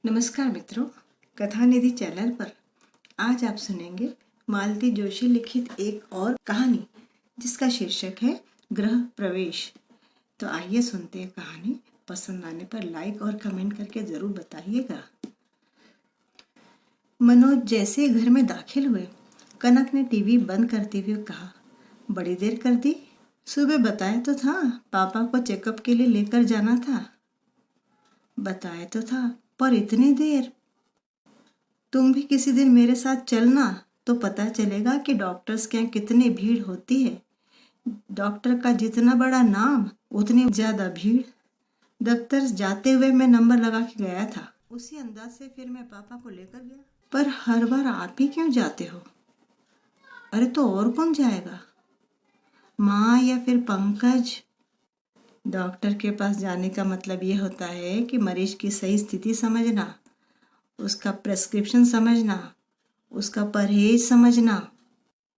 नमस्कार मित्रों, कथा निधि चैनल पर आज आप सुनेंगे मालती जोशी लिखित एक और कहानी जिसका शीर्षक है गृह प्रवेश। तो आइए सुनते हैं कहानी। पसंद आने पर लाइक और कमेंट करके जरूर बताइएगा। मनोज जैसे घर में दाखिल हुए, कनक ने टीवी बंद करते हुए कहा, बड़ी देर कर दी? सुबह बताया तो था पापा को चेकअप के लिए लेकर जाना था। बताया तो था, पर इतनी देर? तुम भी किसी दिन मेरे साथ चलना तो पता चलेगा कि डॉक्टर्स के यहाँ कितनी भीड़ होती है। डॉक्टर का जितना बड़ा नाम उतनी ज्यादा भीड़। दफ्तर जाते हुए मैं नंबर लगा के गया था, उसी अंदाज से फिर मैं पापा को लेकर गया। पर हर बार आप ही क्यों जाते हो? अरे तो और कौन जाएगा? माँ या फिर पंकज? डॉक्टर के पास जाने का मतलब ये होता है कि मरीज की सही स्थिति समझना, उसका प्रेस्क्रिप्शन समझना, उसका परहेज समझना,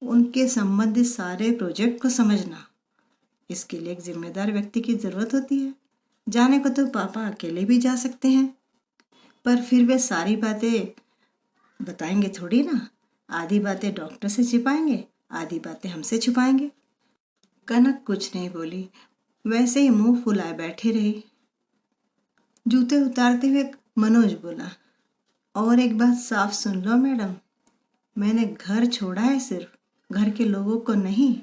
उनके संबंधित सारे प्रोजेक्ट को समझना। इसके लिए एक जिम्मेदार व्यक्ति की जरूरत होती है। जाने को तो पापा अकेले भी जा सकते हैं, पर फिर वे सारी बातें बताएंगे थोड़ी ना। आधी बातें डॉक्टर से छिपाएंगे, आधी बातें हमसे छुपाएंगे। कनक कुछ नहीं बोली, वैसे ही मुंह फुलाए बैठी रही। जूते उतारते हुए मनोज बोला, और एक बात साफ सुन लो मैडम, मैंने घर छोड़ा है, सिर्फ घर के लोगों को नहीं।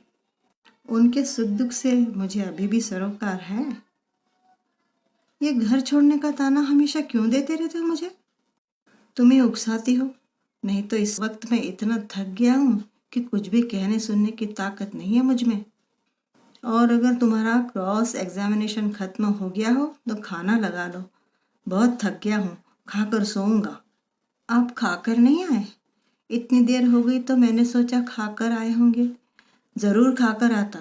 उनके सुख दुख से मुझे अभी भी सरोकार है। ये घर छोड़ने का ताना हमेशा क्यों देते रहते हो मुझे? तुम्हें उकसाती हो? नहीं तो इस वक्त मैं इतना थक गया हूँ कि कुछ भी कहने सुनने की ताकत नहीं है मुझ में। और अगर तुम्हारा क्रॉस एग्जामिनेशन खत्म हो गया हो तो खाना लगा लो। बहुत थक गया हूँ, खाकर सोऊंगा। आप खाकर नहीं आए? इतनी देर हो गई तो मैंने सोचा खाकर आए होंगे। जरूर खाकर आता,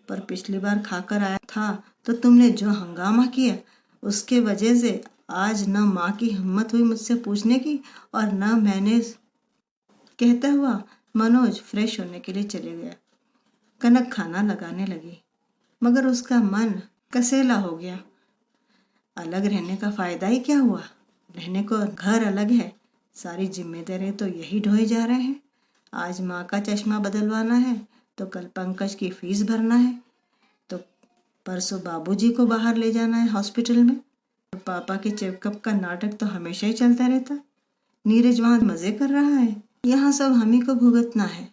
पर पिछली बार खाकर आया था तो तुमने जो हंगामा किया उसके वजह से आज न माँ की हिम्मत हुई मुझसे पूछने की और न मैंने। कहता हुआ मनोज फ्रेश होने के लिए चले गया। कनक खाना लगाने लगी, मगर उसका मन कसेला हो गया। अलग रहने का फायदा ही क्या हुआ? रहने को घर अलग है, सारी जिम्मेदारी तो यही ढोए जा रहे हैं। आज माँ का चश्मा बदलवाना है तो कल पंकज की फीस भरना है, तो परसों बाबूजी को बाहर ले जाना है हॉस्पिटल में। पापा के चेकअप का नाटक तो हमेशा ही चलता रहता। नीरज वहां मजे कर रहा है, यहाँ सब हम ही को भुगतना है।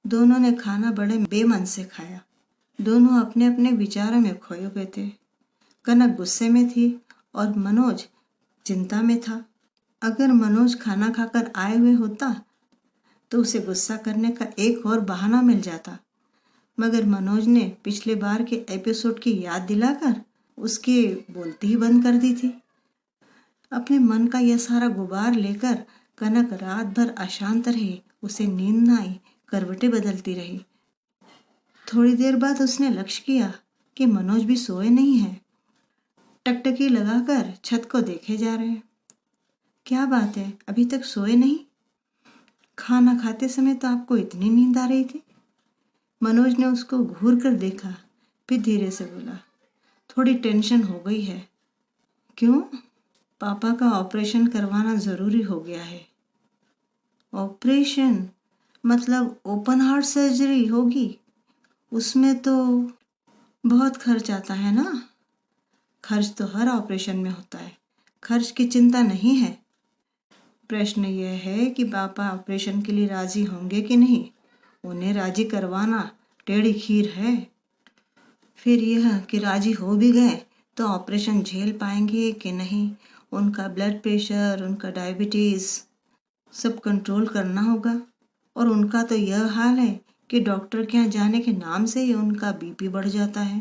दोनों ने खाना बड़े बेमन से खाया। दोनों अपने अपने विचारों में खोए हुए थे। कनक गुस्से में थी और मनोज चिंता में था। अगर मनोज खाना खाकर आए हुए होता तो उसे गुस्सा करने का एक और बहाना मिल जाता, मगर मनोज ने पिछले बार के एपिसोड की याद दिलाकर उसके बोलती ही बंद कर दी थी। अपने मन का यह सारा गुबार लेकर कनक रात भर अशांत रही। उसे नींद न आई, करवटें बदलती रही। थोड़ी देर बाद उसने लक्ष्य किया कि मनोज भी सोए नहीं है। टकटकी लगाकर छत को देखे जा रहे हैं। क्या बात है, अभी तक सोए नहीं? खाना खाते समय तो आपको इतनी नींद आ रही थी। मनोज ने उसको घूर कर देखा, फिर धीरे से बोला, थोड़ी टेंशन हो गई है। क्यों? पापा का ऑपरेशन करवाना जरूरी हो गया है। ऑपरेशन मतलब ओपन हार्ट सर्जरी होगी? उसमें तो बहुत खर्च आता है ना। खर्च तो हर ऑपरेशन में होता है, खर्च की चिंता नहीं है। प्रश्न यह है कि पापा ऑपरेशन के लिए राजी होंगे कि नहीं। उन्हें राजी करवाना टेढ़ी खीर है। फिर यह कि राजी हो भी गए तो ऑपरेशन झेल पाएंगे कि नहीं। उनका ब्लड प्रेशर, उनका डायबिटीज सब कंट्रोल करना होगा। और उनका तो यह हाल है कि डॉक्टर के यहाँ जाने के नाम से ही उनका बीपी बढ़ जाता है।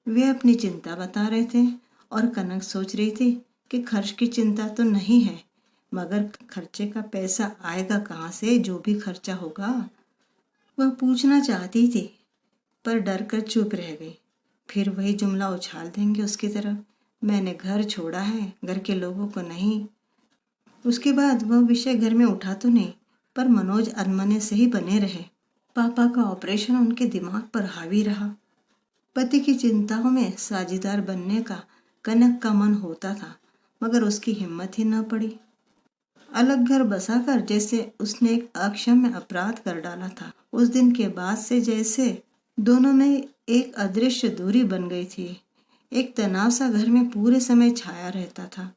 वे अपनी चिंता बता रहे थे और कनक सोच रही थी कि खर्च की चिंता तो नहीं है, मगर खर्चे का पैसा आएगा कहाँ से? जो भी खर्चा होगा। वह पूछना चाहती थी पर डर कर चुप रह गई। फिर वही जुमला उछाल देंगे उसकी तरफ, मैंने घर छोड़ा है, घर के लोगों को नहीं। उसके बाद वह विषय घर में उठा तो नहीं, पर मनोज अनमने से ही बने रहे। पापा का ऑपरेशन उनके दिमाग पर हावी रहा। पति की चिंताओं में साझेदार बनने का कनक का मन होता था, मगर उसकी हिम्मत ही न पड़ी। अलग घर बसाकर जैसे उसने एक अक्षम्य अपराध कर डाला था। उस दिन के बाद से जैसे दोनों में एक अदृश्य दूरी बन गई थी। एक तनाव सा घर में पूरे समय छाया रहता था।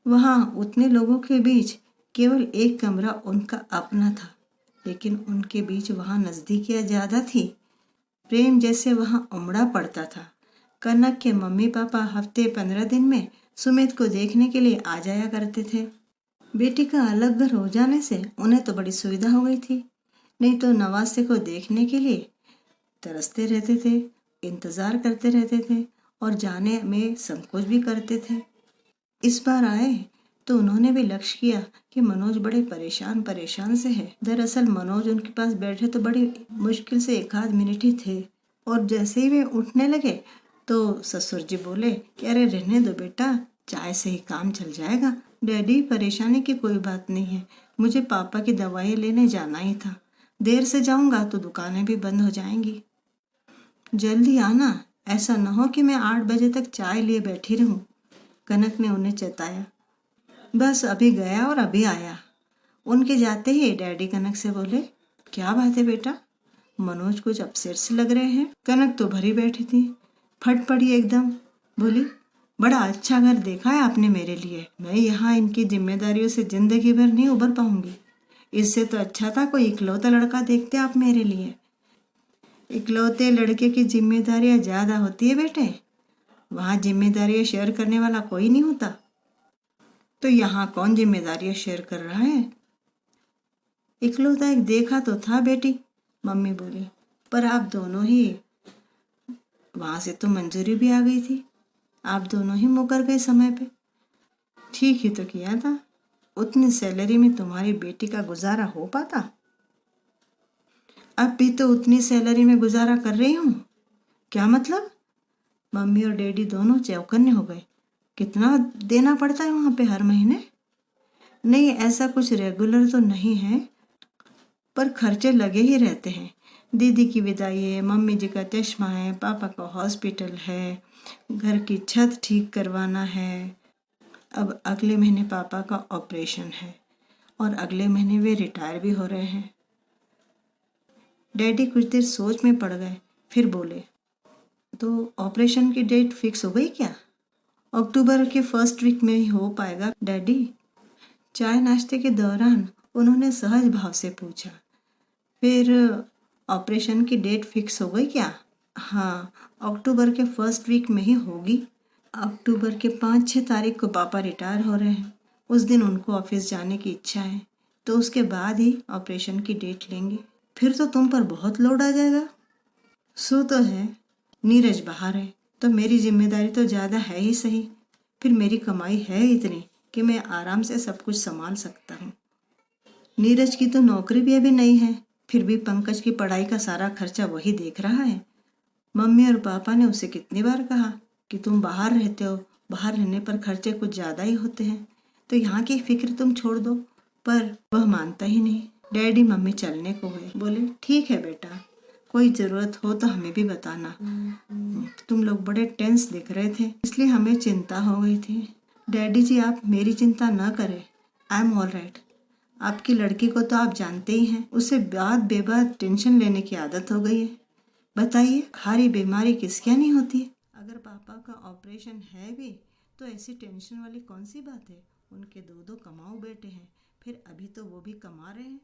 वहां उतने लोगों के बीच केवल एक कमरा उनका अपना था, लेकिन उनके बीच वहां नजदीकियां ज्यादा थी। प्रेम जैसे वहां उमड़ा पड़ता था। कनक के मम्मी पापा हफ्ते 15 दिन में सुमित को देखने के लिए आ जाया करते थे। बेटी का अलग घर हो जाने से उन्हें तो बड़ी सुविधा हो गई थी, नहीं तो नवासे को देखने के लिए तरसते रहते थे, इंतजार करते रहते थे और जाने में संकोच भी करते थे। इस बार आए तो उन्होंने भी लक्ष्य किया कि मनोज बड़े परेशान परेशान से है। दरअसल मनोज उनके पास बैठे तो बड़ी मुश्किल से एक आध मिनट ही थे, और जैसे ही वे उठने लगे तो ससुर जी बोले कि अरे रहने दो बेटा, चाय से ही काम चल जाएगा। डैडी, परेशानी की कोई बात नहीं है, मुझे पापा की दवाई लेने जाना ही था। देर से जाऊंगा तो दुकानें भी बंद हो जाएंगी। जल्दी आना, ऐसा न हो कि मैं 8 बजे तक चाय लिए बैठी रहूं। कनक ने उन्हें चेताया। बस अभी गया और अभी आया। उनके जाते ही डैडी कनक से बोले, क्या बात है बेटा, मनोज कुछ अपसेट से लग रहे हैं। कनक तो भरी बैठी थी, फट पड़ी एकदम, बोली, बड़ा अच्छा घर देखा है आपने मेरे लिए। मैं यहाँ इनकी जिम्मेदारियों से जिंदगी भर नहीं उबर पाऊंगी। इससे तो अच्छा था कोई इकलौता लड़का देखते आप मेरे लिए। इकलौते लड़के की जिम्मेदारियां ज्यादा होती है बेटे, वहां जिम्मेदारियां शेयर करने वाला कोई नहीं होता। तो यहाँ कौन जिम्मेदारियां शेयर कर रहा है? इकलौता एक देखा तो था बेटी, मम्मी बोली, पर आप दोनों ही, वहां से तो मंजूरी भी आ गई थी, आप दोनों ही मुकर गए समय पे। ठीक ही तो किया था, उतनी सैलरी में तुम्हारी बेटी का गुजारा हो पाता? अब भी तो उतनी सैलरी में गुजारा कर रही हूँ। क्या मतलब? मम्मी और डैडी दोनों चौकन्ने हो गए। कितना देना पड़ता है वहां पे हर महीने? नहीं, ऐसा कुछ रेगुलर तो नहीं है, पर खर्चे लगे ही रहते हैं। दीदी की विदाई है, मम्मी जी का चश्मा है, पापा का हॉस्पिटल है, घर की छत ठीक करवाना है। अब अगले महीने पापा का ऑपरेशन है और अगले महीने वे रिटायर भी हो रहे हैं। डैडी कुछ देर सोच में पड़ गए, फिर बोले, तो ऑपरेशन की डेट फिक्स हो गई क्या? अक्टूबर के फर्स्ट वीक में ही हो पाएगा डैडी। चाय नाश्ते के दौरान उन्होंने सहज भाव से पूछा। फिर ऑपरेशन की डेट फिक्स हो गई क्या? हाँ, अक्टूबर के फर्स्ट वीक में ही होगी। अक्टूबर के 5-6 तारीख को पापा रिटायर हो रहे हैं। उस दिन उनको ऑफिस जाने की इच्छा है, तो उसके बाद ही ऑपरेशन की डेट लेंगे। फिर तो तुम पर बहुत लोड आ जाएगा। सो तो है, नीरज बाहर है तो मेरी जिम्मेदारी तो ज़्यादा है ही सही। फिर मेरी कमाई है इतनी कि मैं आराम से सब कुछ संभाल सकता हूँ। नीरज की तो नौकरी भी अभी नहीं है, फिर भी पंकज की पढ़ाई का सारा खर्चा वही देख रहा है। मम्मी और पापा ने उसे कितनी बार कहा कि तुम बाहर रहते हो, बाहर रहने पर खर्चे कुछ ज़्यादा ही होते हैं, तो यहाँ की फिक्र तुम छोड़ दो, पर वह मानता ही नहीं। डैडी मम्मी चलने को हुए, बोले, ठीक है बेटा, कोई ज़रूरत हो तो हमें भी बताना। तुम लोग बड़े टेंस दिख रहे थे, इसलिए हमें चिंता हो गई थी। डैडी जी, आप मेरी चिंता न करें, आई एम ऑल राइट। आपकी लड़की को तो आप जानते ही हैं, उसे बात बेबात टेंशन लेने की आदत हो गई है। बताइए, खारी बीमारी किसके नहीं होती है? अगर पापा का ऑपरेशन है भी तो ऐसी टेंशन वाली कौन सी बात है? उनके 2-2 कमाऊ बेटे हैं, फिर अभी तो वो भी कमा रहे हैं,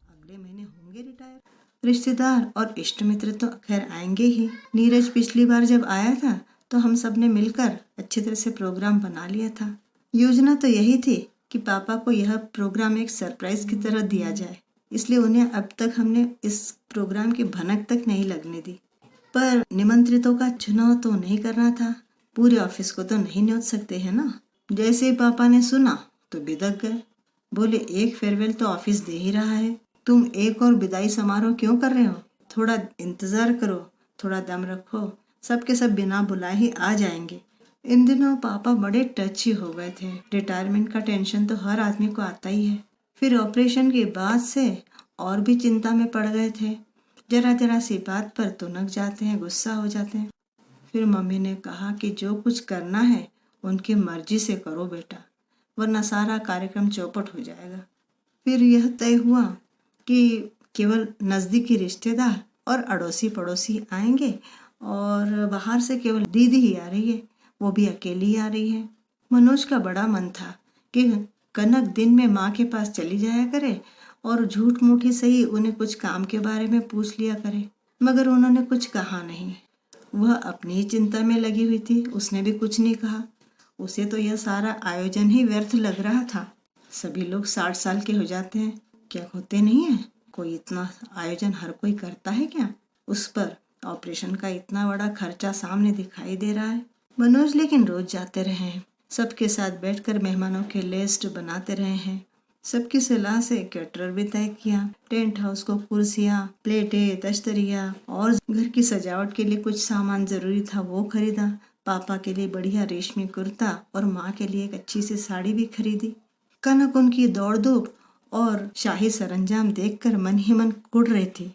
अगले महीने होंगे रिटायर। रिश्तेदार और इष्ट मित्र तो खैर आएंगे ही। नीरज पिछली बार जब आया था तो हम सब ने मिलकर अच्छी तरह से प्रोग्राम बना लिया था। योजना तो यही थी कि पापा को यह प्रोग्राम एक सरप्राइज की तरह दिया जाए, इसलिए उन्हें अब तक हमने इस प्रोग्राम की भनक तक नहीं लगने दी। पर निमंत्रितों का चुनाव तो नहीं करना था, पूरे ऑफिस को तो नहीं न्योत सकते हैं ना। जैसे ही पापा ने सुना तो बिदक गए, बोले, एक फेयरवेल तो ऑफिस दे ही रहा है, तुम एक और विदाई समारोह क्यों कर रहे हो? थोड़ा इंतजार करो, थोड़ा दम रखो, सबके सब बिना बुलाए ही आ जाएंगे। इन दिनों पापा बड़े टची हो गए थे। रिटायरमेंट का टेंशन तो हर आदमी को आता ही है, फिर ऑपरेशन के बाद से और भी चिंता में पड़ गए थे। जरा जरा सी बात पर तुनक जाते हैं, गुस्सा हो जाते हैं। फिर मम्मी ने कहा कि जो कुछ करना है उनकी मर्जी से करो बेटा, वरना सारा कार्यक्रम चौपट हो जाएगा। फिर यह तय हुआ कि केवल नज़दीकी रिश्तेदार और अड़ोसी पड़ोसी आएंगे और बाहर से केवल दीदी ही आ रही है, वो भी अकेली ही आ रही है। मनोज का बड़ा मन था कि कनक दिन में माँ के पास चली जाया करे और झूठ मूठ ही सही उन्हें कुछ काम के बारे में पूछ लिया करे, मगर उन्होंने कुछ कहा नहीं। वह अपनी ही चिंता में लगी हुई थी, उसने भी कुछ नहीं कहा। उसे तो यह सारा आयोजन ही व्यर्थ लग रहा था। सभी लोग 60 साल के हो जाते हैं, क्या होते नहीं है? कोई इतना आयोजन हर कोई करता है क्या? उस पर ऑपरेशन का इतना बड़ा खर्चा सामने दिखाई दे रहा है। मनोज लेकिन रोज जाते रहे हैं, सबके साथ बैठकर मेहमानों के लिस्ट बनाते रहे हैं। सबकी सलाह से कैटरर भी तय किया। टेंट हाउस को कुर्सियाँ, प्लेटें, तश्तरिया और घर की सजावट के लिए कुछ सामान जरूरी था वो खरीदा। पापा के लिए बढ़िया रेशमी कुर्ता और माँ के लिए एक अच्छी सी साड़ी भी खरीदी। कनक उनकी दौड़ धूप और शाही सरंजाम देखकर मन ही मन कुढ़ रही थी।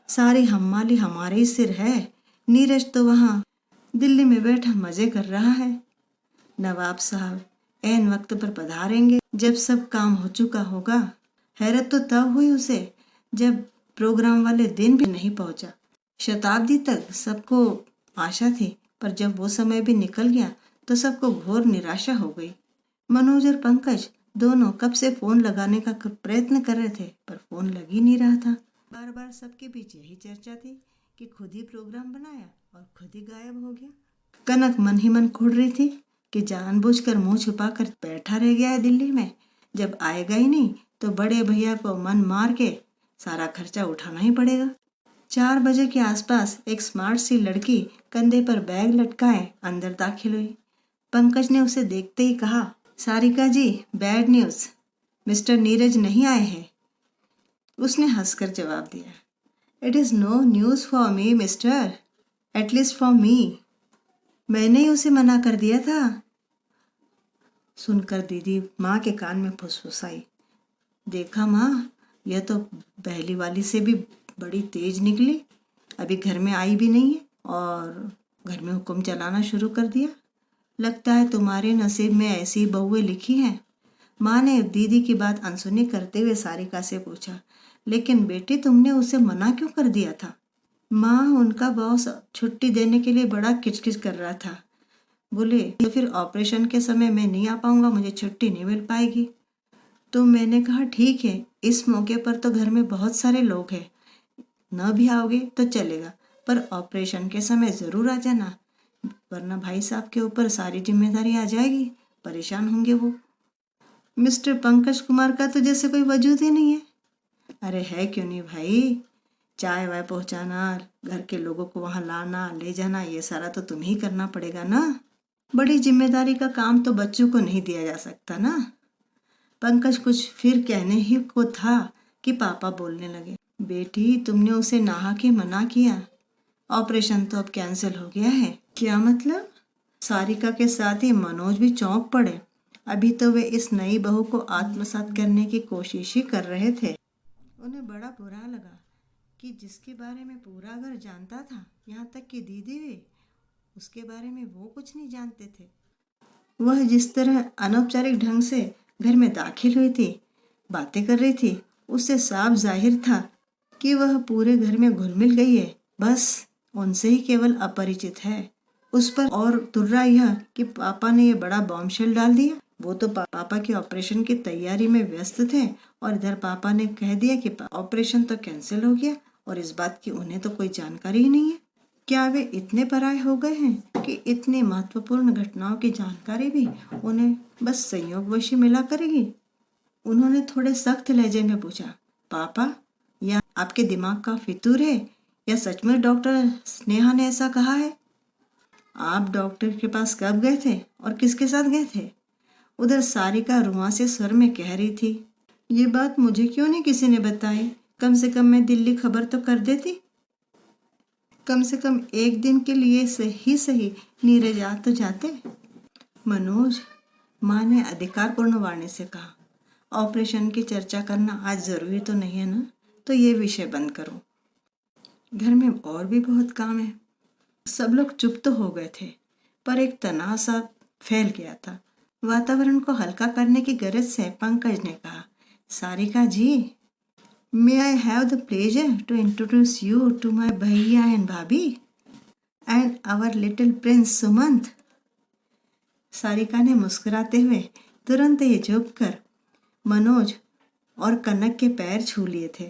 सारी हम्माली हमारे ही सिर है। नीरज तो वहाँ दिल्ली में बैठा मजे कर रहा है। नवाब साहब ऐन वक्त पर पधारेंगे जब सब काम हो चुका होगा। हैरत तो तब हुई उसे जब प्रोग्राम वाले दिन भी नहीं पहुंचा। शताब्दी तक सबको आशा थी, पर जब वो समय भी निकल गया तो सबको घोर निराशा हो गई। मनोज और पंकज दोनों कब से फोन लगाने का प्रयत्न कर रहे थे, पर फोन लग ही नहीं रहा था। बार बार सबके बीच यही चर्चा थी कि खुद ही प्रोग्राम बनाया और खुद ही गायब हो गया। कनक मन ही मन खुड़ रही थी कि जानबूझकर मुंह छुपाकर बैठा रह गया है दिल्ली में। जब आएगा ही नहीं तो बड़े भैया को मन मार के सारा खर्चा उठाना ही पड़ेगा। 4 बजे के आसपास एक स्मार्ट सी लड़की कंधे पर बैग लटकाए अंदर दाखिल हुई। पंकज ने उसे देखते ही कहा, Sarika ji, bad news, mister Neeraj नहीं आए हैं। उसने हंसकर जवाब दिया, it is no news for me mister, at least for me. मैंने ही उसे मना कर दिया था। सुनकर दीदी माँ के कान में फुसफुसाई, देखा माँ, यह तो पहली वाली से भी बड़ी तेज निकली। अभी घर में आई भी नहीं है और घर में हुक्म चलाना शुरू कर दिया। लगता है तुम्हारे नसीब में ऐसी बहुएं लिखी हैं। माँ ने दीदी की बात अनसुनी करते हुए सारिका से पूछा, लेकिन बेटी तुमने उसे मना क्यों कर दिया था? माँ, उनका बॉस छुट्टी देने के लिए बड़ा किचकिच कर रहा था। बोले तो फिर ऑपरेशन के समय मैं नहीं आ पाऊंगा, मुझे छुट्टी नहीं मिल पाएगी। तो मैंने कहा ठीक है, इस मौके पर तो घर में बहुत सारे लोग हैं, न भी आओगे तो चलेगा, पर ऑपरेशन के समय ज़रूर आ जाना, वरना भाई साहब के ऊपर सारी जिम्मेदारी आ जाएगी, परेशान होंगे वो। मिस्टर पंकज कुमार का तो जैसे कोई वजूद ही नहीं है। अरे है क्यों नहीं भाई, चाय वाय पहुंचाना, घर के लोगों को वहां लाना ले जाना, ये सारा तो तुम्हें ही करना पड़ेगा ना। बड़ी जिम्मेदारी का काम तो बच्चों को नहीं दिया जा सकता ना। पंकज कुछ फिर कहने ही को था कि पापा बोलने लगे, बेटी तुमने उसे नहा के मना किया, ऑपरेशन तो अब कैंसिल हो गया है। क्या मतलब? सारिका के साथ ही मनोज भी चौंक पड़े। अभी तो वे इस नई बहू को आत्मसात करने की कोशिश ही कर रहे थे। उन्हें बड़ा बुरा लगा कि जिसके बारे में पूरा घर जानता था, यहाँ तक कि दीदी भी, उसके बारे में वो कुछ नहीं जानते थे। वह जिस तरह अनौपचारिक ढंग से घर में दाखिल हुई थी, बातें कर रही थी, उससे साफ जाहिर था कि वह पूरे घर में घुल मिल गई है, बस उनसे ही केवल अपरिचित है। उस पर और तुर्रा यह कि पापा ने ये बड़ा बॉम्बशेल डाल दिया। वो तो पापा के ऑपरेशन की तैयारी में व्यस्त थे और इधर पापा ने कह दिया कि ऑपरेशन तो कैंसिल हो गया, और इस बात की उन्हें तो कोई जानकारी ही नहीं है। क्या वे इतने पराये हो गए हैं कि इतनी महत्वपूर्ण घटनाओं की जानकारी भी उन्हें बस संयोगवश मिला करेगी? उन्होंने थोड़े सख्त लहजे में पूछा, पापा, या आपके दिमाग का फितूर है या सचमुच डॉक्टर स्नेहा ने ऐसा कहा है? आप डॉक्टर के पास कब गए थे और किसके साथ गए थे? उधर सारिका रुआ से स्वर में कह रही थी, ये बात मुझे क्यों नहीं किसी ने बताई? कम से कम मैं दिल्ली खबर तो कर देती। कम से कम एक दिन के लिए सही नीरज आ तो जाते। मनोज, माँ ने अधिकारपूर्ण वाणी से कहा, ऑपरेशन की चर्चा करना आज जरूरी तो नहीं है ना, तो ये विषय बंद करो। घर में और भी बहुत काम है। सब लोग चुप तो हो गए थे, पर एक तनाव सा फैल गया था। वातावरण को हल्का करने की गरज से पंकज ने कहा, Sarika ji, may I have the pleasure to introduce you to my bhaiya and bhabhi and our little prince Sumant. Sarika ने मुस्कुराते हुए तुरंत ही झुककर मनोज और कनक के पैर छू लिए थे।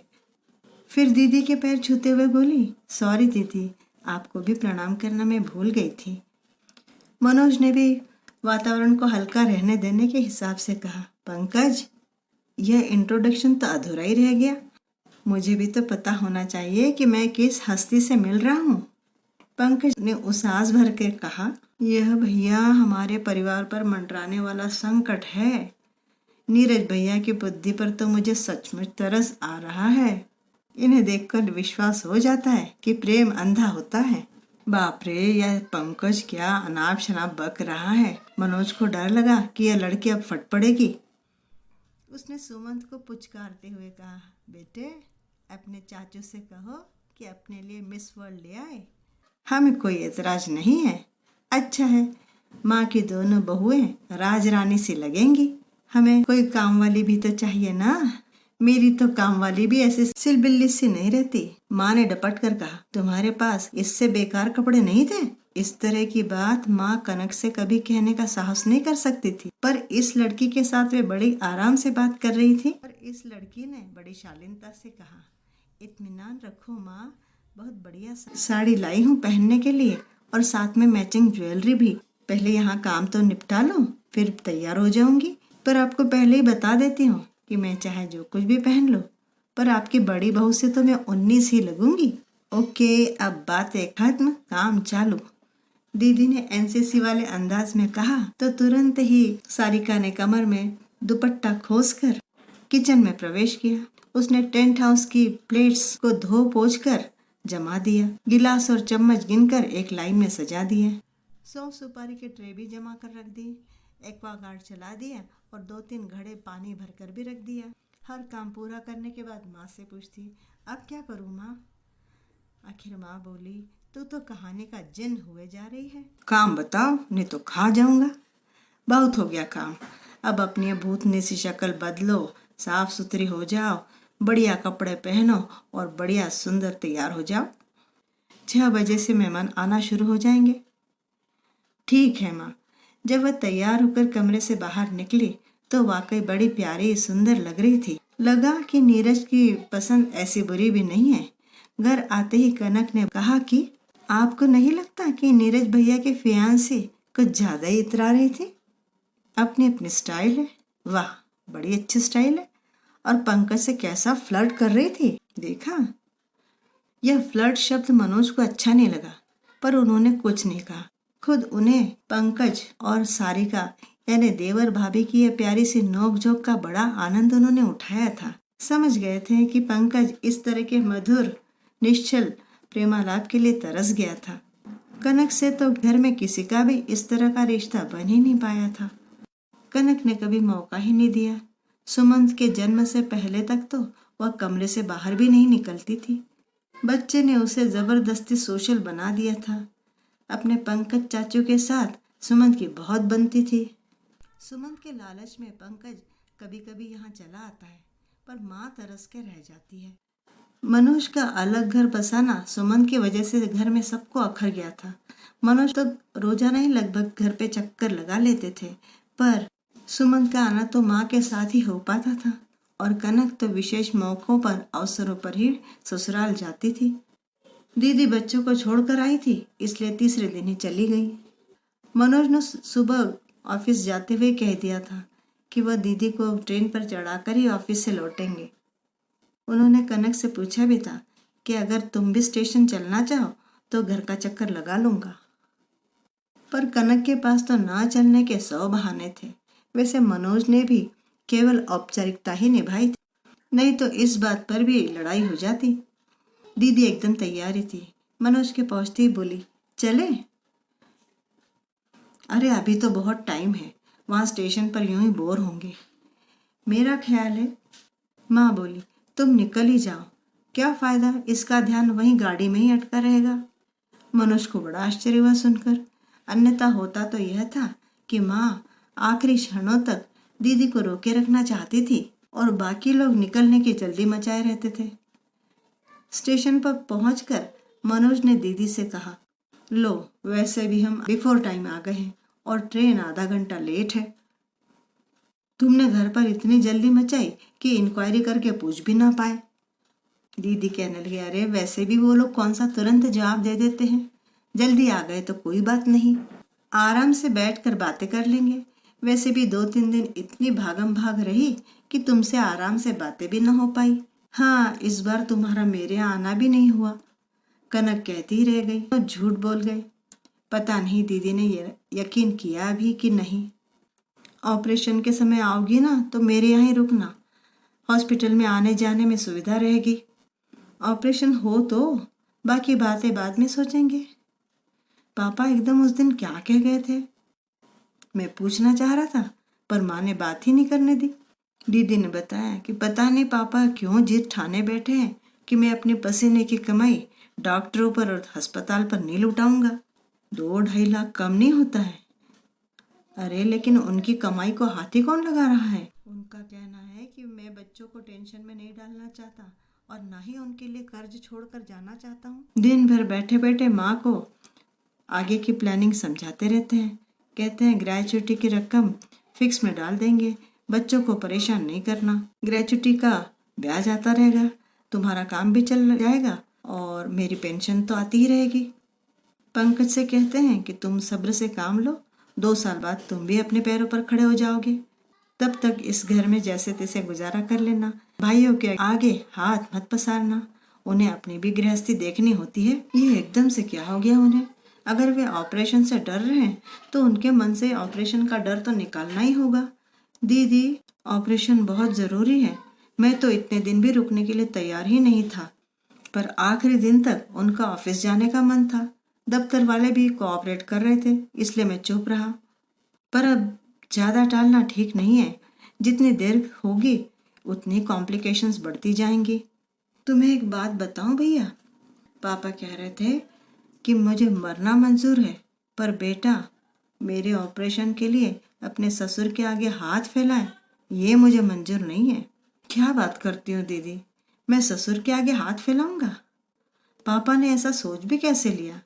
फिर दीदी के पैर छूते हुए बोली, सॉरी दीदी, आपको भी प्रणाम करना मैं भूल गई थी। मनोज ने भी वातावरण को हल्का रहने देने के हिसाब से कहा, पंकज, यह इंट्रोडक्शन तो अधूरा ही रह गया। मुझे भी तो पता होना चाहिए कि मैं किस हस्ती से मिल रहा हूँ। पंकज ने उसास भर के कहा, यह भैया हमारे परिवार पर मंडराने वाला संकट है। नीरज भैया की बुद्धि पर तो मुझे सचमुच तरस आ रहा है। इन्हें देखकर विश्वास हो जाता है कि प्रेम अंधा होता है। बाप रे, यह पंकज क्या अनाप शनाप बक रहा है। मनोज को डर लगा कि यह लड़की अब फट पड़ेगी। उसने सुमंत को पुचकारते हुए कहा, बेटे, अपने चाचू से कहो कि अपने लिए मिस वर्ल्ड ले आए। हमें कोई एतराज नहीं है। अच्छा है, माँ की दोनों बहुएं राज रानी सी लगेंगी। हमें कोई काम वाली भी तो चाहिए ना। मेरी तो काम वाली भी ऐसे सिलबिल्ली सी नहीं रहती। माँ ने डपट कर कहा, तुम्हारे पास इससे बेकार कपड़े नहीं थे? इस तरह की बात माँ कनक से कभी कहने का साहस नहीं कर सकती थी, पर इस लड़की के साथ वे बड़ी आराम से बात कर रही थी। और इस लड़की ने बड़ी शालीनता से कहा, इत्मीनान रखो माँ, बहुत बढ़िया साड़ी लाई हूँ पहनने के लिए और साथ में मैचिंग ज्वेलरी भी। पहले यहाँ काम तो निपटा लो, फिर तैयार हो जाऊंगी। पर आपको पहले ही बता देती हूँ कि मैं चाहे जो कुछ भी पहन लो, पर आपकी बड़ी बहू से तो मैं 19 ही लगूंगी। ओके, अब बातें खत्म, काम चालू। दीदी ने एनसीसी वाले अंदाज में कहा तो तुरंत ही सारिका ने कमर में दुपट्टा खोसकर किचन में प्रवेश किया। उसने टेंट हाउस की प्लेट्स को धो पोंछ कर जमा दिया, गिलास और चम्मच गिनकर एक लाइन में सजा दिए, सौंफ सुपारी के ट्रे भी जमा कर रख दी, एक्वागार्ड चला दिया और 2-3 घड़े पानी भरकर भी रख दिया। हर काम पूरा करने के बाद माँ से पूछती, अब क्या करूँ माँ? आखिर माँ बोली, तू तो कहानी का जिन हुए जा रही है। काम बताओ, नहीं तो खा जाऊंगा। बहुत हो गया काम, अब अपनी भूतनी सी शक्ल बदलो, साफ सुथरी हो जाओ, बढ़िया कपड़े पहनो और बढ़िया सुंदर तैयार हो जाओ। 6 बजे से मेहमान आना शुरू हो जाएंगे। ठीक है माँ। जब वह तैयार होकर कमरे से बाहर निकली तो वाकई बड़ी प्यारी सुंदर लग रही थी। लगा कि नीरज की पसंद ऐसी बुरी भी नहीं है। घर आते ही कनक ने कहा कि आपको नहीं लगता कि नीरज भैया के फियांसे कुछ ज्यादा ही इतरा रही थी? अपनी अपनी स्टाइल है। वाह, बड़ी अच्छी स्टाइल है। और पंकज से कैसा फ्लर्ट कर रही थी, देखा? यह फ्लर्ट शब्द मनोज को अच्छा नहीं लगा, पर उन्होंने कुछ नहीं कहा। खुद उन्हें पंकज और सारिका यानी देवर भाभी की यह प्यारी सी नोक-झोंक का बड़ा आनंद उन्होंने उठाया था। समझ गए थे कि पंकज इस तरह के मधुर निश्चल प्रेमालाप के लिए तरस गया था। कनक से तो घर में किसी का भी इस तरह का रिश्ता बन ही नहीं पाया था। कनक ने कभी मौका ही नहीं दिया। सुमंत के जन्म से पहले तक तो वह कमरे से बाहर भी नहीं निकलती थी। बच्चे ने उसे जबरदस्ती सोशल बना दिया था। अपने पंकज चाचू के साथ सुमंत की बहुत बनती थी। सुमंत के लालच में पंकज कभी कभी यहाँ चला आता है, पर माँ तरस के रह जाती है। मनोज का अलग घर बसाना सुमंत की वजह से घर में सबको अखर गया था। मनोज तो रोजाना ही लगभग घर पे चक्कर लगा लेते थे, पर सुमंत का आना तो माँ के साथ ही हो पाता था और कनक तो विशेष मौकों पर अवसरों पर ही ससुराल जाती थी। दीदी बच्चों को छोड़कर आई थी, इसलिए तीसरे दिन ही चली गई। मनोज ने सुबह ऑफिस जाते हुए कह दिया था कि वह दीदी को ट्रेन पर चढ़ाकर ही ऑफिस से लौटेंगे। उन्होंने कनक से पूछा भी था कि अगर तुम भी स्टेशन चलना चाहो तो घर का चक्कर लगा लूंगा, पर कनक के पास तो ना चलने के 100 बहाने थे। वैसे मनोज ने भी केवल औपचारिकता ही निभाई थी, नहीं तो इस बात पर भी लड़ाई हो जाती। दीदी एकदम तैयारी थी। मनोज के पहुंचते ही बोली, चले? अरे अभी तो बहुत टाइम है, वहां स्टेशन पर यूं ही बोर होंगे। मेरा ख्याल है, माँ बोली, तुम निकल ही जाओ, क्या फायदा, इसका ध्यान वहीं गाड़ी में ही अटका रहेगा। मनोज को बड़ा आश्चर्य हुआ सुनकर। अन्यथा होता तो यह था कि माँ आखिरी क्षणों तक दीदी को रोके रखना चाहती थी और बाकी लोग निकलने की जल्दी मचाए रहते थे। स्टेशन पर पहुंचकर मनोज ने दीदी से कहा, लो वैसे भी हम बिफोर टाइम आ गए हैं और ट्रेन आधा घंटा लेट है। तुमने घर पर इतनी जल्दी मचाई कि इंक्वायरी करके पूछ भी ना पाए। दीदी कहने लगी, अरे वैसे भी वो लोग कौन सा तुरंत जवाब दे देते हैं, जल्दी आ गए तो कोई बात नहीं, आराम से बैठकर बातें कर लेंगे। वैसे भी 2-3 दिन इतनी भागम भाग रही कि तुमसे आराम से बातें भी ना हो पाई। हाँ, इस बार तुम्हारा मेरे यहाँ आना भी नहीं हुआ। कनक कहती रह गई और झूठ बोल गए। पता नहीं दीदी ने यकीन किया भी कि नहीं। ऑपरेशन के समय आओगी ना तो मेरे यहाँ ही रुकना, हॉस्पिटल में आने जाने में सुविधा रहेगी। ऑपरेशन हो तो बाकी बातें बाद में सोचेंगे। पापा एकदम उस दिन क्या कह गए थे? मैं पूछना चाह रहा था पर माँ ने बात ही नहीं करने दी। दीदी ने बताया कि पता नहीं पापा क्यों जिद ठाने बैठे हैं कि मैं अपने पसीने की कमाई डॉक्टरों पर और अस्पताल पर नहीं लुटाऊंगा। 2-2.5 लाख कम नहीं होता है। अरे लेकिन उनकी कमाई को हाथी कौन लगा रहा है? उनका कहना है कि मैं बच्चों को टेंशन में नहीं डालना चाहता और ना ही उनके लिए कर्ज छोड़कर जाना चाहता हूँ। दिन भर बैठे बैठे माँ को आगे की प्लानिंग समझाते रहते हैं। कहते हैं ग्रेच्युटी की रकम फिक्स में डाल देंगे, बच्चों को परेशान नहीं करना, ग्रेच्युटी का ब्याज आता रहेगा, तुम्हारा काम भी चल जाएगा और मेरी पेंशन तो आती ही रहेगी। पंकज से कहते हैं कि तुम सब्र से काम लो, 2 साल बाद तुम भी अपने पैरों पर खड़े हो जाओगे, तब तक इस घर में जैसे तैसे गुजारा कर लेना, भाइयों के आगे हाथ मत पसारना, उन्हें अपनी भी गृहस्थी देखनी होती है। ये एकदम से क्या हो गया उन्हें? अगर वे ऑपरेशन से डर रहे हैं तो उनके मन से ऑपरेशन का डर तो निकालना ही होगा। दीदी, ऑपरेशन बहुत ज़रूरी है, मैं तो इतने दिन भी रुकने के लिए तैयार ही नहीं था, पर आखिरी दिन तक उनका ऑफिस जाने का मन था। दफ्तर वाले भी कोऑपरेट कर रहे थे, इसलिए मैं चुप रहा। पर अब ज़्यादा टालना ठीक नहीं है, जितनी देर होगी उतनी कॉम्प्लिकेशंस बढ़ती जाएंगी। तुम्हें एक बात बताऊं भैया, पापा कह रहे थे कि मुझे मरना मंजूर है, पर बेटा मेरे ऑपरेशन के लिए अपने ससुर के आगे हाथ फैलाए ये मुझे मंजूर नहीं है। क्या बात करती हो दीदी, मैं ससुर के आगे हाथ फैलाऊंगा? पापा ने ऐसा सोच भी कैसे लिया?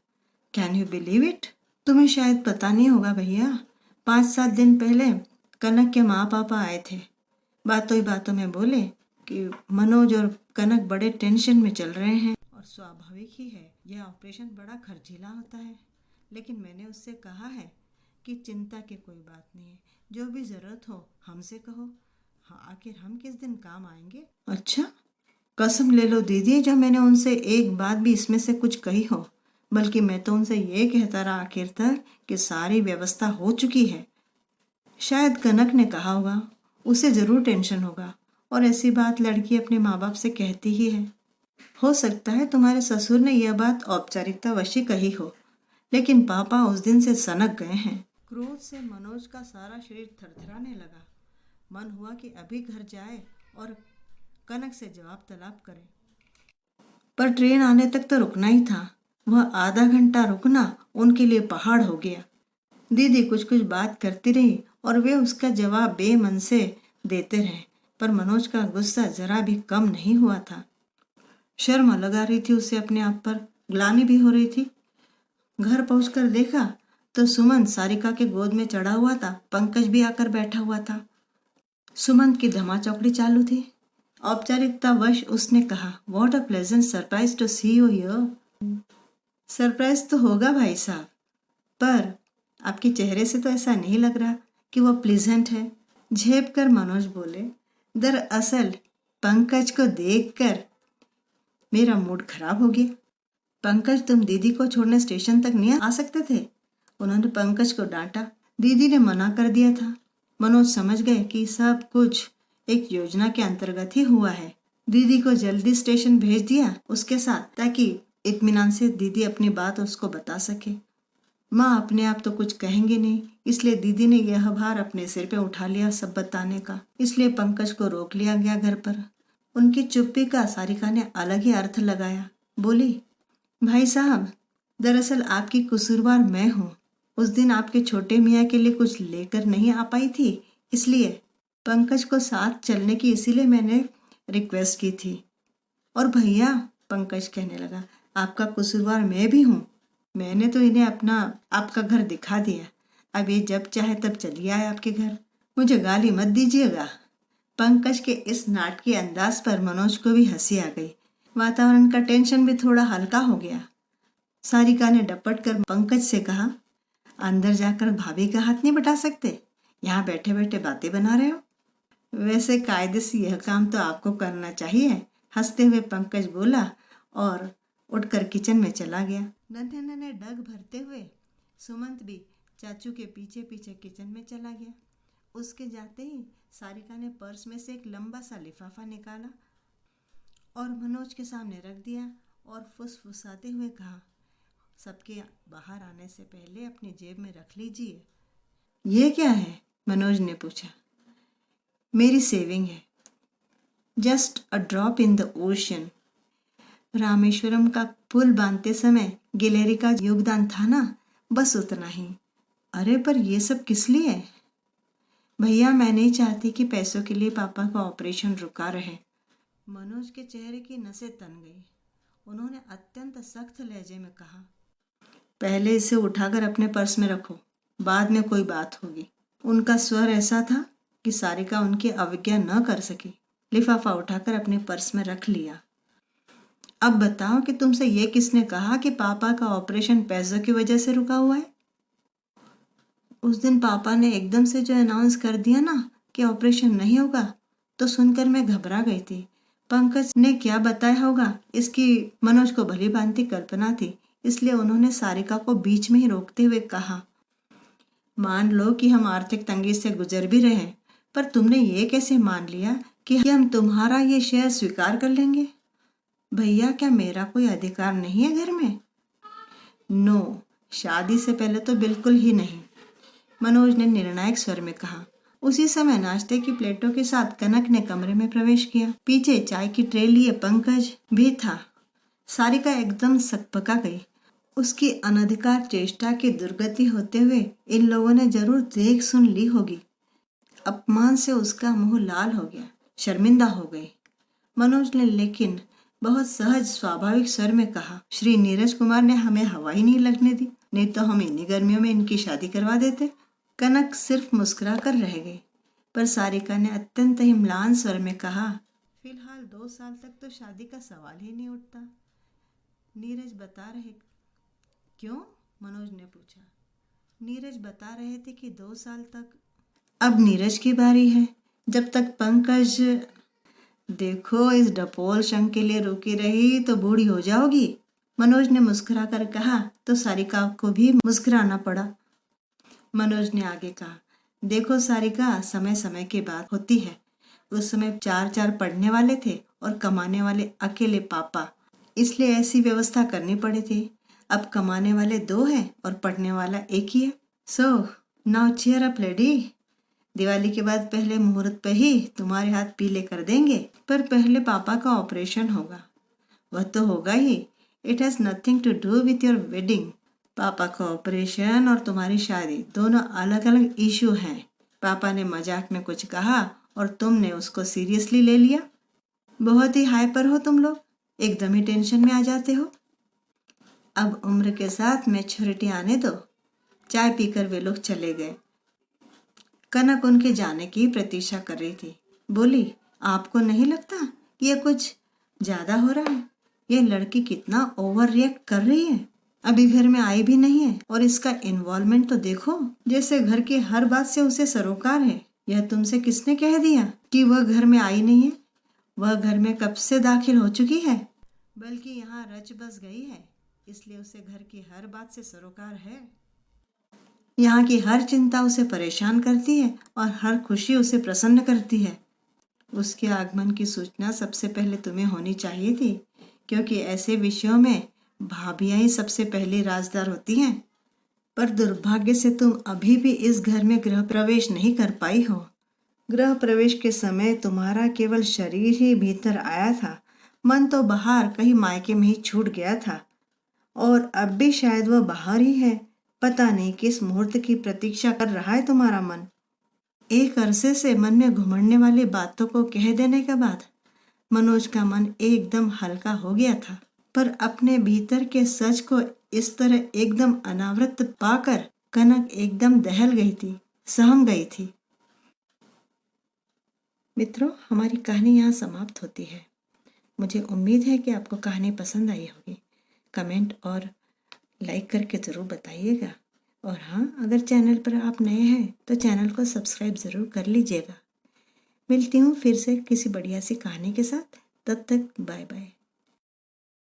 Can you believe it? तुम्हें शायद पता नहीं होगा भैया, 5-7 दिन पहले कनक के माँ पापा आए थे। बातों ही बातों में बोले कि मनोज और कनक बड़े टेंशन में चल रहे हैं और स्वाभाविक ही है, यह ऑपरेशन बड़ा खर्चीला होता है। लेकिन मैंने उससे कहा है कि चिंता की कोई बात नहीं है, जो भी ज़रूरत हो हमसे कहो। हाँ, आखिर हम किस दिन काम आएंगे? अच्छा, कसम ले लो दीदी, जब मैंने उनसे एक बात भी इसमें से कुछ कही हो, बल्कि मैं तो उनसे ये कहता रहा आखिर तक कि सारी व्यवस्था हो चुकी है। शायद कनक ने कहा होगा, उसे ज़रूर टेंशन होगा और ऐसी बात लड़की अपने माँ बाप से कहती ही है। हो सकता है तुम्हारे ससुर ने यह बात औपचारिकता वशी कही हो, लेकिन पापा उस दिन से सनक गए हैं। क्रोध से मनोज का सारा शरीर थरथराने लगा। मन हुआ कि अभी घर जाए और कनक से जवाब तलब करे, पर ट्रेन आने तक तो रुकना ही था। वह आधा घंटा रुकना उनके लिए पहाड़ हो गया। दीदी कुछ कुछ बात करती रही और वे उसका जवाब बेमन से देते रहे, पर मनोज का गुस्सा जरा भी कम नहीं हुआ था। शर्म लगा रही थी उसे अपने आप पर, ग्लानि भी हो रही थी। घर पहुंचकर देखा तो सुमन सारिका के गोद में चढ़ा हुआ था, पंकज भी आकर बैठा हुआ था। सुमन की धमाचौकड़ी चालू थी। औपचारिकता वश उसने कहा, what a pleasant surprise to see you here. Surprise तो होगा भाई साहब, पर आपके चेहरे से तो ऐसा नहीं लग रहा कि वह प्लीजेंट है। झेप कर मनोज बोले, दरअसल पंकज को देखकर मेरा मूड खराब हो गया। पंकज, तुम दीदी को छोड़ने स्टेशन तक नहीं आ सकते थे? उन्होंने पंकज को डांटा। दीदी ने मना कर दिया था। मनोज समझ गए कि सब कुछ एक योजना के अंतर्गत ही हुआ है। दीदी को जल्दी स्टेशन भेज दिया उसके साथ, ताकि इत्मीनान से दीदी अपनी बात उसको बता सके। माँ अपने आप तो कुछ कहेंगे नहीं, इसलिए दीदी ने यह भार अपने सिर पे उठा लिया सब बताने का। इसलिए पंकज को रोक लिया गया घर पर। उनकी चुप्पी का सारिका ने अलग ही अर्थ लगाया। बोली, भाई साहब, दरअसल आपकी कसूरवार मैं हूँ। उस दिन आपके छोटे मियाँ के लिए कुछ लेकर नहीं आ पाई थी, इसलिए पंकज को साथ चलने की इसीलिए मैंने रिक्वेस्ट की थी। और भैया, पंकज कहने लगा, आपका कसूरवार मैं भी हूँ। मैंने तो इन्हें आपका घर दिखा दिया। अब ये जब चाहे तब चलिए आए आपके घर। मुझे गाली मत दीजिएगा। पंकज के इस नाटकीय अंदाज पर मनोज को भी हंसी आ गई। वातावरण का टेंशन भी थोड़ा हल्का हो गया। सारिका ने डपट कर पंकज से कहा, अंदर जाकर भाभी का हाथ नहीं बटा सकते? यहाँ बैठे बैठे बातें बना रहे हो। वैसे कायदे से यह काम तो आपको करना चाहिए, हंसते हुए पंकज बोला और उठकर किचन में चला गया। नन्हे नन्हे डग भरते हुए सुमंत भी चाचू के पीछे पीछे किचन में चला गया। उसके जाते ही सारिका ने पर्स में से एक लंबा सा लिफाफा निकाला और मनोज के सामने रख दिया और फुसफुसाते हुए कहा, सबके बाहर आने से पहले अपनी जेब में रख लीजिए। ये क्या है? मनोज ने पूछा। मेरी सेविंग है, just a drop in the ocean. Rameswaram का पुल बांधते समय गिलहरी का योगदान था ना, बस उतना ही। अरे पर ये सब किस लिए? भैया, मैं नहीं चाहती कि पैसों के लिए पापा का ऑपरेशन रुका रहे। मनोज के चेहरे की नसें तन गई। उन्होंने अत्यंत सख्त लहजे में कहा, पहले इसे उठाकर अपने पर्स में रखो, बाद में कोई बात होगी। उनका स्वर ऐसा था कि सारिका उनकी अवज्ञा न कर सकी। लिफाफा उठाकर अपने पर्स में रख लिया। अब बताओ कि तुमसे ये किसने कहा कि पापा का ऑपरेशन पैसों की वजह से रुका हुआ है? उस दिन पापा ने एकदम से जो अनाउंस कर दिया ना कि ऑपरेशन नहीं होगा, तो सुनकर मैं घबरा गई थी। पंकज ने क्या बताया होगा इसकी मनोज को भली भांति कल्पना थी, इसलिए उन्होंने सारिका को बीच में ही रोकते हुए कहा, मान लो कि हम आर्थिक तंगी से गुजर भी रहे, पर तुमने ये कैसे मान लिया कि हम तुम्हारा ये शेयर स्वीकार कर लेंगे? भैया, क्या मेरा कोई अधिकार नहीं है घर में? नो, शादी से पहले तो बिल्कुल ही नहीं, मनोज ने निर्णायक स्वर में कहा। उसी समय नाश्ते की प्लेटों के साथ कनक ने कमरे में प्रवेश किया। पीछे चाय की ट्रे लिए पंकज भी था। सारिका एकदम सकपका गई। उसकी अनधिकार चेष्टा की दुर्गति होते हुए इन लोगों ने जरूर देख सुन ली होगी। अपमान से उसका मुंह लाल हो गया, शर्मिंदा हो गई। मनोज ने लेकिन बहुत सहज स्वाभाविक स्वर में कहा, श्री नीरज कुमार ने हमें हवा ही नहीं लगने दी, नहीं तो हम इन्हीं गर्मियों में इनकी शादी करवा देते। कनक सिर्फ मुस्कुरा कर रह गई, पर सारिका ने अत्यंत ही म्लान स्वर में कहा, फिलहाल 2 साल तक तो शादी का सवाल ही नहीं उठता। नीरज बता रहे। क्यों? मनोज ने पूछा। नीरज बता रहे थे कि 2 साल तक। अब नीरज की बारी है। जब तक पंकज, देखो इस डपोल शंख के लिए रुकी रही तो बूढ़ी हो जाओगी, मनोज ने मुस्कुरा कर कहा, तो सारिका को भी मुस्कुराना पड़ा। मनोज ने आगे कहा, देखो सारिका, समय समय की बात होती है। उस समय 4 पढ़ने वाले थे और कमाने वाले अकेले पापा, इसलिए ऐसी व्यवस्था करनी पड़ी थी। अब कमाने वाले 2 हैं और पढ़ने वाला 1 ही है। So now cheer up lady. Diwali के बाद पहले मुहूर्त पे ही तुम्हारे हाथ पीले कर देंगे, पर पहले पापा का ऑपरेशन होगा। वह तो होगा ही। It has nothing to do with your wedding. पापा का ऑपरेशन और तुम्हारी शादी दोनों अलग अलग इशू हैं। पापा ने मजाक में कुछ कहा और तुमने उसको सीरियसली ले लिया। बहुत ही हाइपर हो तुम लोग, एकदम ही टेंशन में आ जाते हो। अब उम्र के साथ मैच्योरिटी आने दो। चाय पीकर वे लोग चले गए। कनक उनके जाने की प्रतीक्षा कर रही थी। बोली, आपको नहीं लगता ये कुछ ज्यादा हो रहा है? ये लड़की कितना ओवर रिएक्ट कर रही है। अभी घर में आई भी नहीं है और इसका इन्वॉल्वमेंट तो देखो, जैसे घर की हर बात से उसे सरोकार है। यह तुमसे किसने कह दिया कि वह घर में आई नहीं है? वह घर में कब से दाखिल हो चुकी है, बल्कि यहाँ रच बस गई है, इसलिए उसे घर की हर बात से सरोकार है। यहाँ की हर चिंता उसे परेशान करती है और हर खुशी उसे प्रसन्न करती है। उसके आगमन की सूचना सबसे पहले तुम्हें होनी चाहिए थी, क्योंकि ऐसे विषयों में भाभियां ही सबसे पहले राजदार होती हैं। पर दुर्भाग्य से तुम अभी भी इस घर में गृह प्रवेश नहीं कर पाई हो। गृह प्रवेश के समय तुम्हारा केवल शरीर ही भीतर आया था, मन तो बाहर कहीं मायके में ही छूट गया था, और अब भी शायद वह बाहर ही है। पता नहीं किस मुहूर्त की प्रतीक्षा कर रहा है तुम्हारा मन। एक अरसे से मन में घुमड़ने वाली बातों को कह देने के बाद मनोज का मन एकदम हल्का हो गया था। पर अपने भीतर के सच को इस तरह एकदम अनावृत पाकर कनक एकदम दहल गई थी, सहम गई थी। मित्रों, हमारी कहानी यहाँ समाप्त होती है। मुझे उम्मीद है कि आपको कहानी पसंद आई होगी। कमेंट और लाइक करके ज़रूर बताइएगा। और हाँ, अगर चैनल पर आप नए हैं तो चैनल को सब्सक्राइब ज़रूर कर लीजिएगा। मिलती हूँ फिर से किसी बढ़िया सी कहानी के साथ। तब तक बाय बाय।